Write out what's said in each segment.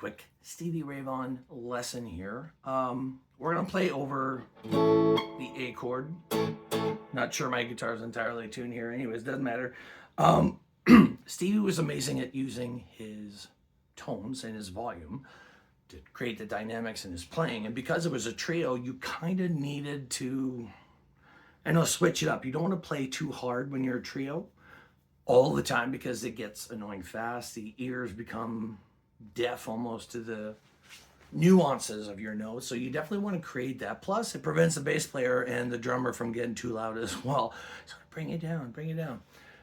quick Stevie Ray Vaughan lesson here. We're gonna play over the A chord. Not sure my guitar's entirely tuned here. Anyways, doesn't matter. Um, Stevie was amazing at using his tones and his volume to create the dynamics in his playing. And because it was a trio, you kind of needed to, switch it up. You don't want to play too hard when you're a trio all the time because it gets annoying fast. The ears become deaf almost to the nuances of your notes. So you definitely want to create that. Plus, it prevents the bass player and the drummer from getting too loud as well. So bring it down, bring it down.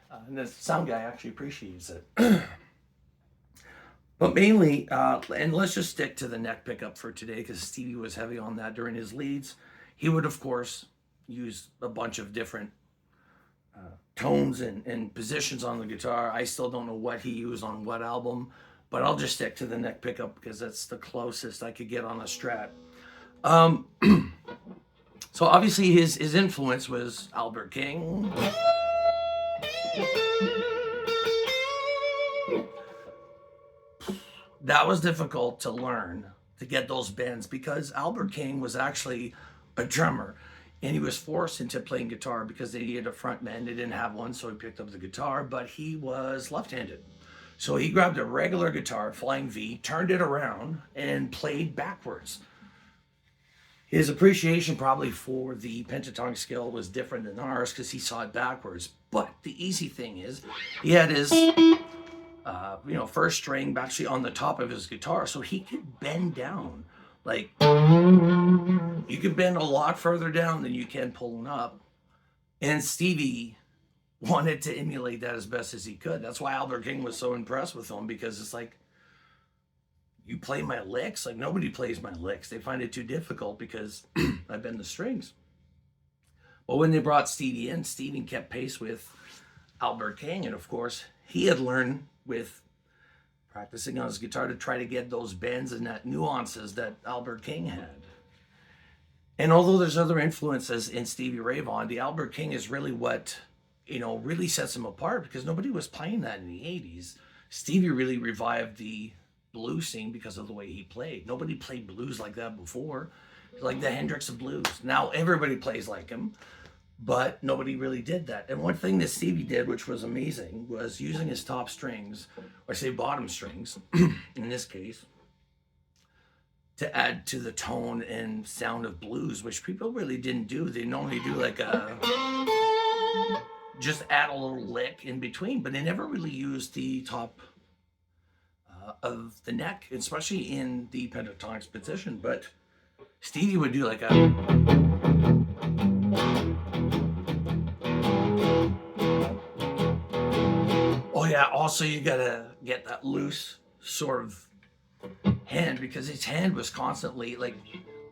And the sound guy actually appreciates it. But mainly, and let's just stick to the neck pickup for today because Stevie was heavy on that during his leads. He would, of course, use a bunch of different tones and positions on the guitar. I still don't know what he used on what album, but I'll just stick to the neck pickup because that's the closest I could get on a Strat. So obviously his influence was Albert King. That was difficult to learn, to get those bends, because Albert King was actually a drummer and he was forced into playing guitar because they needed a front man. They didn't have one, so he picked up the guitar, but he was left-handed. So he grabbed a regular guitar, flying V, turned it around, and played backwards. His appreciation probably for the pentatonic scale was different than ours because he saw it backwards. But the easy thing is, he had his first string actually on the top of his guitar, so he could bend down. Like, you could bend a lot further down than you can pulling up. And Stevie wanted to emulate that as best as he could. That's why Albert King was so impressed with him, because it's like, you play my licks? Like, nobody plays my licks. They find it too difficult because I bend the strings. But when they brought Stevie in, Stevie kept pace with Albert King. And of course, he had learned with practicing on his guitar to try to get those bends and that nuances that Albert King had. And although there's other influences in Stevie Ray Vaughan, the Albert King is really what, really sets him apart, because nobody was playing that in the 80s. Stevie really revived the blues scene because of the way he played. Nobody played blues like that before, like the Hendrix of blues. Now everybody plays like him, but nobody really did that. And one thing that Stevie did, which was amazing, was using his top strings, or say bottom strings, in this case, to add to the tone and sound of blues, which people really didn't do. They normally do like just add a little lick in between, but they never really used the top of the neck, especially in the pentatonic position. But Stevie would do like a... Oh yeah, also you gotta get that loose sort of hand, because his hand was constantly, like,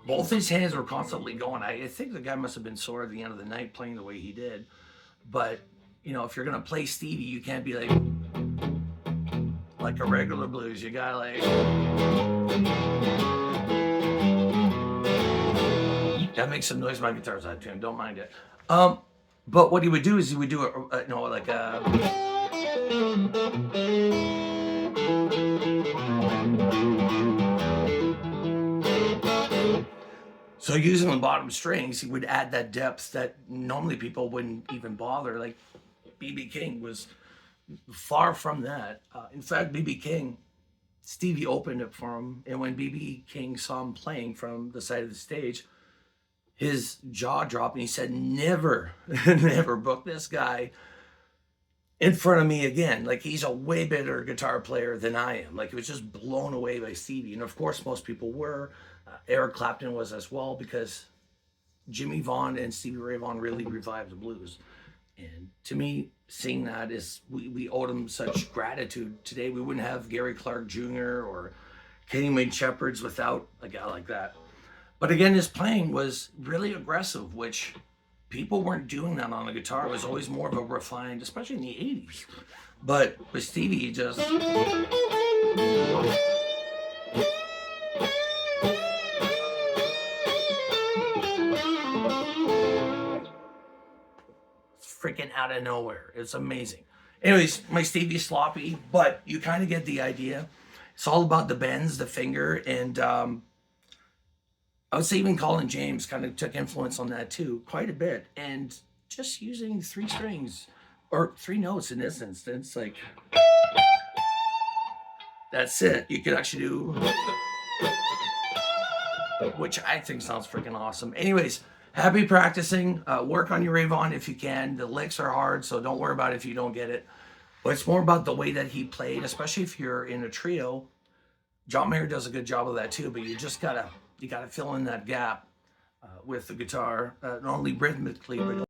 both his hands were constantly going. I think the guy must have been sore at the end of the night playing the way he did. But, if you're gonna play Stevie, you can't be like a regular blues. You gotta like... That makes some noise. My guitar's out of tune, don't mind it. But what he would do is he would do like a... So using the bottom strings, he would add that depth that normally people wouldn't even bother. Like B.B. King was far from that. In fact, B.B. King, Stevie opened it for him. And when B.B. King saw him playing from the side of the stage, his jaw dropped and he said, never, never book this guy in front of me again. Like, he's a way better guitar player than I am. Like, it was just blown away by Stevie. And of course, most people were. Eric Clapton was as well, because Jimmy Vaughan and Stevie Ray Vaughan really revived the blues. And to me, seeing that is, we owe them such gratitude. Today, we wouldn't have Gary Clark Jr. or Kenny Wayne Shepherds without a guy like that. But again, his playing was really aggressive, which people weren't doing that on the guitar. It was always more of a refined, especially in the 80s. But with Stevie, he just... freaking out of nowhere. It's amazing. Anyways, my Stevie's sloppy, but you kind of get the idea. It's all about the bends, the finger, and I would say even Colin James kind of took influence on that too, quite a bit. And just using three strings or three notes in this instance, like that's it. You could actually do, which I think sounds freaking awesome. Anyways, happy practicing. Work on your Avon if you can. The licks are hard, so don't worry about it if you don't get it. But it's more about the way that he played, especially if you're in a trio. John Mayer does a good job of that too, but you gotta fill in that gap with the guitar, not only rhythmically but